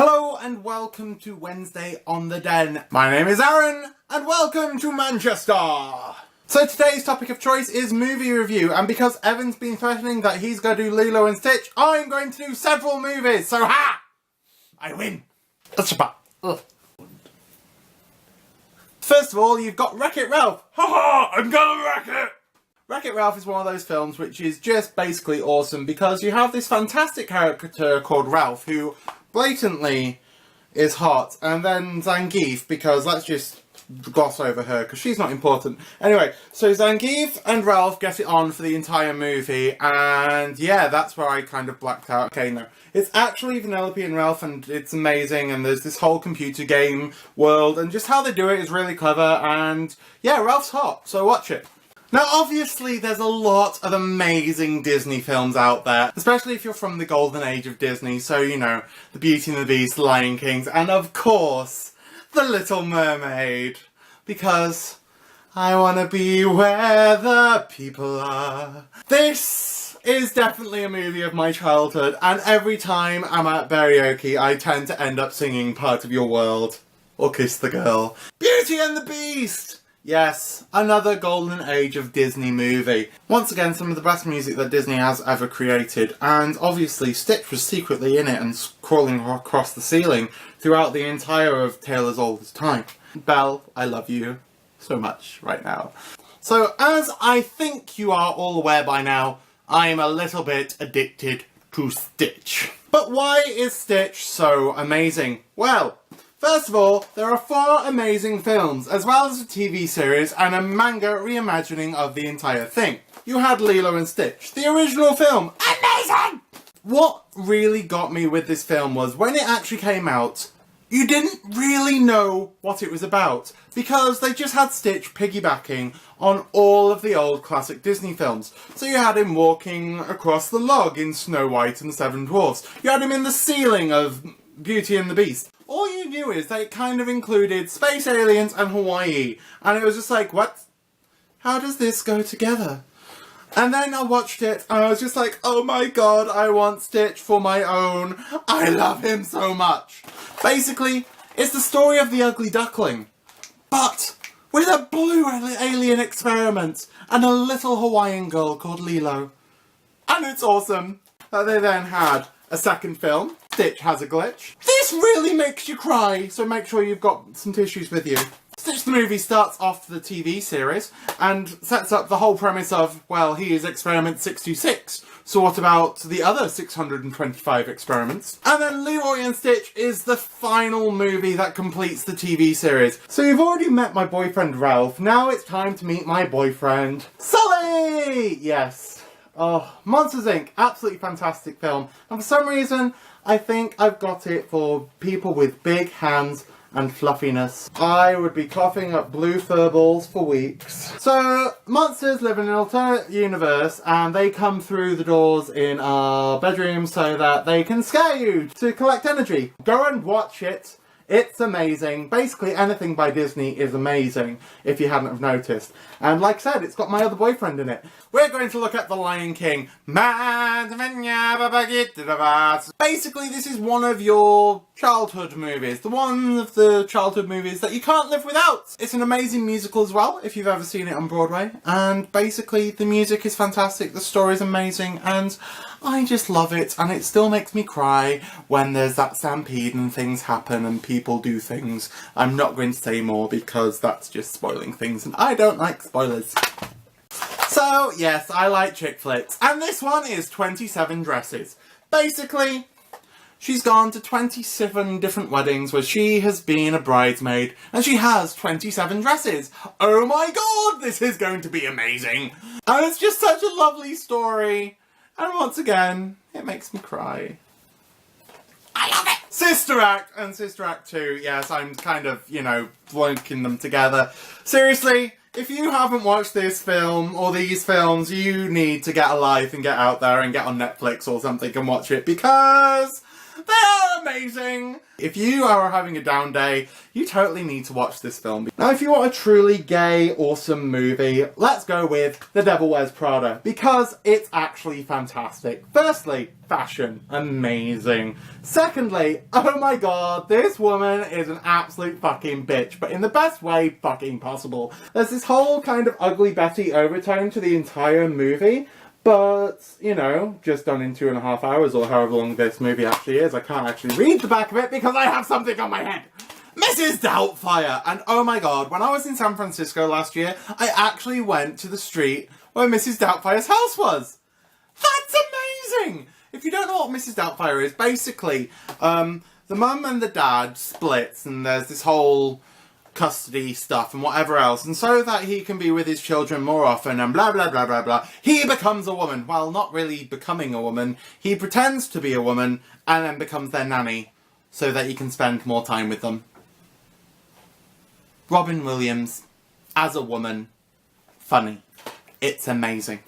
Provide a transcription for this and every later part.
Hello and welcome to Wednesday on the Den. My name is Aaron and welcome to Manchester. So today's topic of choice is movie review, and because Evan's been threatening that he's going to do Lilo and Stitch, I'm going to do several movies, so ha! I win. First of all, you've got Wreck-It Ralph. Ha! I'm gonna wreck it! Wreck-It Ralph is one of those films which is just basically awesome because you have this fantastic character called Ralph who blatantly is hot, and then Zangief, because let's just gloss over her because she's not important. Anyway, so Zangief and Ralph get it on for the entire movie, and yeah, that's where I kind of blacked out. Okay, no. It's actually Vanellope and Ralph, and it's amazing, and there's this whole computer game world, and just how they do it is really clever, and yeah, Ralph's hot, so watch it. Now, obviously, there's a lot of amazing Disney films out there, especially if you're from the golden age of Disney, so, you know, The Beauty and the Beast, The Lion King, and of course, The Little Mermaid, because I wanna be where the people are. This is definitely a movie of my childhood, and every time I'm at karaoke, I tend to end up singing Part of Your World, or Kiss the Girl. Beauty and the Beast! Yes, another golden age of Disney movie. Once again, some of the best music that Disney has ever created, and obviously Stitch was secretly in it and crawling across the ceiling throughout the entire of Tale as Old as Time. Belle, I love you so much right now. So, as I think you are all aware by now, I am a little bit addicted to Stitch. But why is Stitch so amazing? Well, first of all, there are 4 amazing films, as well as a TV series and a manga reimagining of the entire thing. You had Lilo and Stitch, the original film. Amazing! What really got me with this film was when it actually came out, you didn't really know what it was about, because they just had Stitch piggybacking on all of the old classic Disney films. So you had him walking across the log in Snow White and the Seven Dwarfs. You had him in the ceiling of Beauty and the Beast. All you knew is that it kind of included space aliens and Hawaii. And it was just like, what? How does this go together? And then I watched it and I was just like, oh my god, I want Stitch for my own. I love him so much. Basically, it's the story of the ugly duckling, but with a blue alien experiment and a little Hawaiian girl called Lilo. And it's awesome that they then had a second film, Stitch Has a Glitch. This really makes you cry, so make sure you've got some tissues with you. Stitch the movie starts off the TV series and sets up the whole premise of, well, he is experiment 626, so what about the other 625 experiments? And then Leroy and Stitch is the final movie that completes the TV series. So you've already met my boyfriend Ralph, now it's time to meet my boyfriend Sully! Yes. Oh, Monsters Inc. Absolutely fantastic film. And for some reason, I think I've got it for people with big hands and fluffiness. I would be coughing up blue fur balls for weeks. So, monsters live in an alternate universe and they come through the doors in our bedroom so that they can scare you to collect energy. Go and watch it. It's amazing. Basically anything by Disney is amazing, if you hadn't have noticed. And like I said, it's got my other boyfriend in it. We're going to look at The Lion King. Basically, this is one of your childhood movies. The one of the childhood movies that you can't live without. It's an amazing musical as well, if you've ever seen it on Broadway. And basically, the music is fantastic, the story is amazing, and I just love it, and it still makes me cry when there's that stampede and things happen and people do things. I'm not going to say more because that's just spoiling things, and I don't like spoilers. So, yes, I like chick flicks, and this one is 27 Dresses. Basically, she's gone to 27 different weddings where she has been a bridesmaid, and she has 27 dresses. Oh my god, this is going to be amazing! And it's just such a lovely story. And once again, it makes me cry. I love it! Sister Act and Sister Act 2. Yes, I'm kind of, you know, linking them together. Seriously, if you haven't watched this film or these films, you need to get a life and get out there and get on Netflix or something and watch it because they are amazing! If you are having a down day, you totally need to watch this film. Now, if you want a truly gay, awesome movie, let's go with The Devil Wears Prada, because it's actually fantastic. Firstly, fashion. Amazing. Secondly, oh my god, this woman is an absolute fucking bitch, but in the best way fucking possible. There's this whole kind of ugly Betty overtone to the entire movie, but, you know, just done in 2.5 hours or however long this movie actually is. I can't actually read the back of it because I have something on my head. Mrs. Doubtfire! And oh my god, when I was in San Francisco last year, I actually went to the street where Mrs. Doubtfire's house was. That's amazing! If you don't know what Mrs. Doubtfire is, basically, the mum and the dad splits and there's this whole custody stuff and whatever else, and so that he can be with his children more often and blah blah blah blah blah, he becomes a woman. Well, not really becoming a woman, he pretends to be a woman and then becomes their nanny so that he can spend more time with them. Robin Williams as a woman, funny. It's amazing.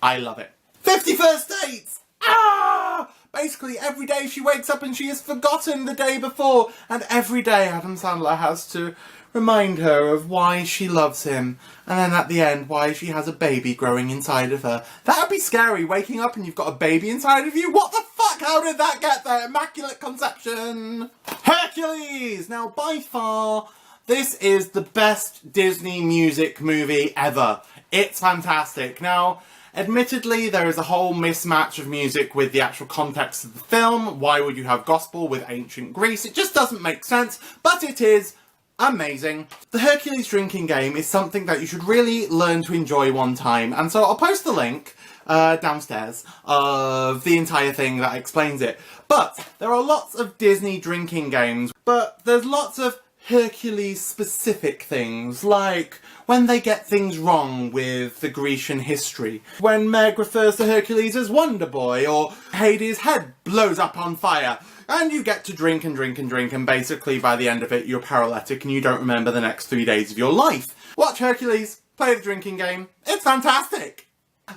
I love it. 50 First Dates! Ah! Basically, every day she wakes up and she has forgotten the day before, and every day Adam Sandler has to remind her of why she loves him, and then at the end, why she has a baby growing inside of her. That would be scary, waking up and you've got a baby inside of you. What the fuck? How did that get there? Immaculate Conception! Hercules! Now, by far, this is the best Disney music movie ever. It's fantastic. Now, admittedly, there is a whole mismatch of music with the actual context of the film. Why would you have gospel with ancient Greece? It just doesn't make sense, but it is amazing. The Hercules drinking game is something that you should really learn to enjoy one time, and so I'll post the link downstairs of the entire thing that explains it. But there are lots of Disney drinking games, but there's lots of Hercules specific things, like when they get things wrong with the Grecian history, when Meg refers to Hercules as Wonder Boy, or Hades' head blows up on fire, and you get to drink and drink and drink, and basically by the end of it you're paralytic and you don't remember the next 3 days of your life. Watch Hercules, play the drinking game, it's fantastic!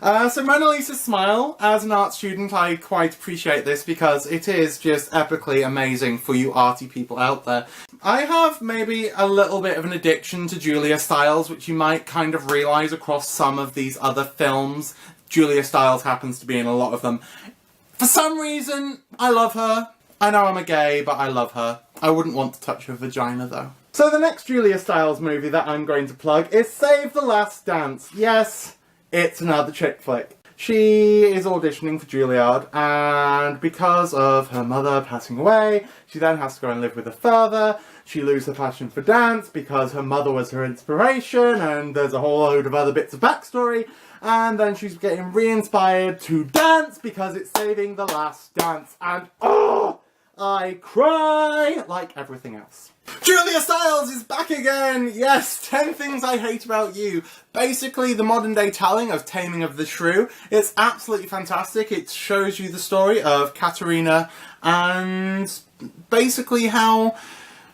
So Mona Lisa's Smile, as an art student, I quite appreciate this because it is just epically amazing for you arty people out there. I have maybe a little bit of an addiction to Julia Stiles, which you might kind of realise across some of these other films. Julia Stiles happens to be in a lot of them. For some reason, I love her. I know I'm a gay, but I love her. I wouldn't want to touch her vagina though. So the next Julia Stiles movie that I'm going to plug is Save the Last Dance. Yes, it's another chick flick. She is auditioning for Juilliard, and because of her mother passing away, she then has to go and live with her father. She loses her passion for dance because her mother was her inspiration, and there's a whole load of other bits of backstory. And then she's getting re-inspired to dance because it's saving the last dance, and oh, I cry like everything else. Julia Stiles is back again! Yes, 10 Things I Hate About You. Basically, the modern day telling of Taming of the Shrew. It's absolutely fantastic. It shows you the story of Katerina and basically how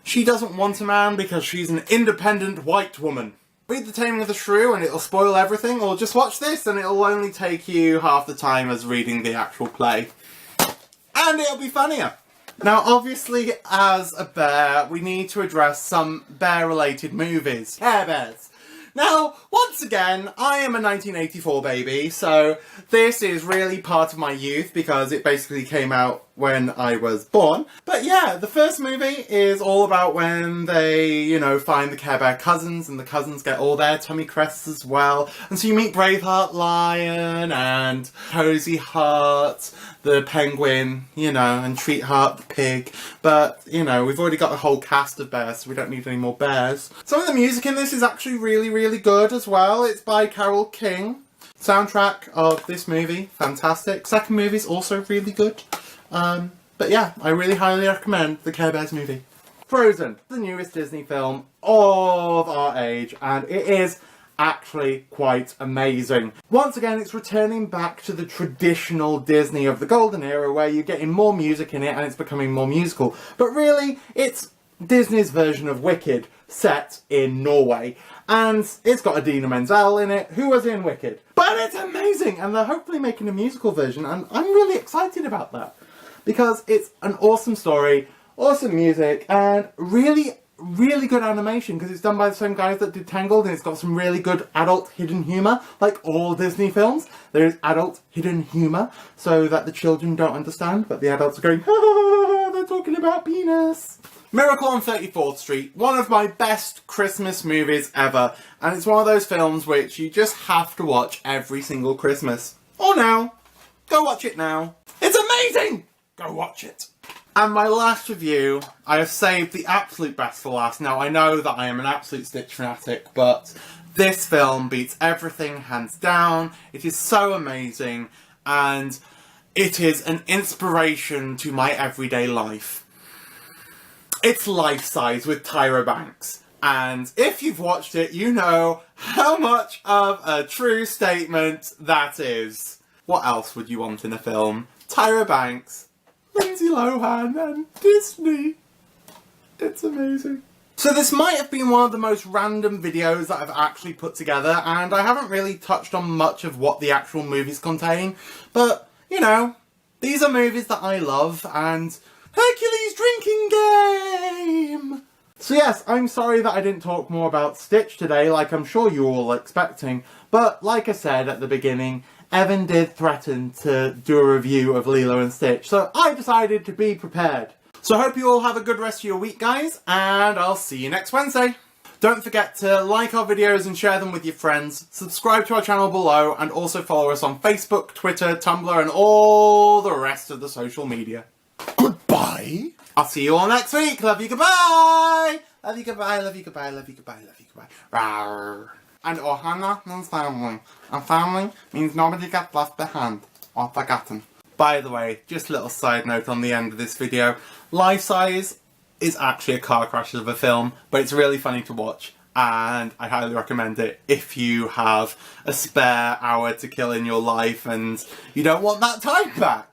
she doesn't want a man because she's an independent white woman. Read The Taming of the Shrew and it'll spoil everything, or just watch this and it'll only take you half the time as reading the actual play. And it'll be funnier. Now, obviously, as a bear, we need to address some bear-related movies. Care Bears. Now, once again, I am a 1984 baby, so this is really part of my youth because it basically came out when I was born. But yeah, the first movie is all about when they, you know, find the Care Bear cousins, and the cousins get all their tummy crests as well. And so you meet Braveheart Lion and Cozy Heart, the penguin, you know, and Treatheart the pig. But, you know, we've already got a whole cast of bears, so we don't need any more bears. Some of the music in this is actually really good as well. It's by Carole King. Soundtrack of this movie, fantastic. Second movie's also really good. But yeah, I really highly recommend the Care Bears movie. Frozen, the newest Disney film of our age, and it is actually quite amazing. Once again, it's returning back to the traditional Disney of the golden era where you're getting more music in it and it's becoming more musical. But really, it's Disney's version of Wicked set in Norway. And it's got Idina Menzel in it, who was in Wicked. But it's amazing! And they're hopefully making a musical version, and I'm really excited about that. because it's an awesome story, awesome music, and really good animation, because it's done by the same guys that did Tangled, and it's got some really good adult hidden humour. Like all Disney films, there is adult hidden humour, so that the children don't understand, but the adults are going, ah, they're talking about penis. Miracle on 34th Street, one of my best Christmas movies ever, and it's one of those films which you just have to watch every single Christmas. Or now. Go watch it now. It's amazing! Go watch it. And my last review, I have saved the absolute best for last. Now, I know that I am an absolute Stitch fanatic, but this film beats everything hands down. It is so amazing, and it is an inspiration to my everyday life. It's life-size with Tyra Banks. And if you've watched it, you know how much of a true statement that is. What else would you want in a film? Tyra Banks, Lindsay Lohan, and Disney. It's amazing. So this might have been one of the most random videos that I've actually put together, and I haven't really touched on much of what the actual movies contain, but, you know, these are movies that I love, and Hercules drinking game! So yes, I'm sorry that I didn't talk more about Stitch today, like I'm sure you were all expecting, but like I said at the beginning, Evan did threaten to do a review of Lilo and Stitch, so I decided to be prepared. So I hope you all have a good rest of your week, guys, and I'll see you next Wednesday. Don't forget to like our videos and share them with your friends, subscribe to our channel below, and also follow us on Facebook, Twitter, Tumblr, and all the rest of the social media. Goodbye! I'll see you all next week. Love you, goodbye! Love you, goodbye, love you, goodbye, love you, goodbye, love you, goodbye. Rawr. And Ohana means family. And family means nobody gets left behind or forgotten. By the way, just a little side note on the end of this video. Life Size is actually a car crash of a film, but it's really funny to watch. And I highly recommend it if you have a spare hour to kill in your life and you don't want that time back.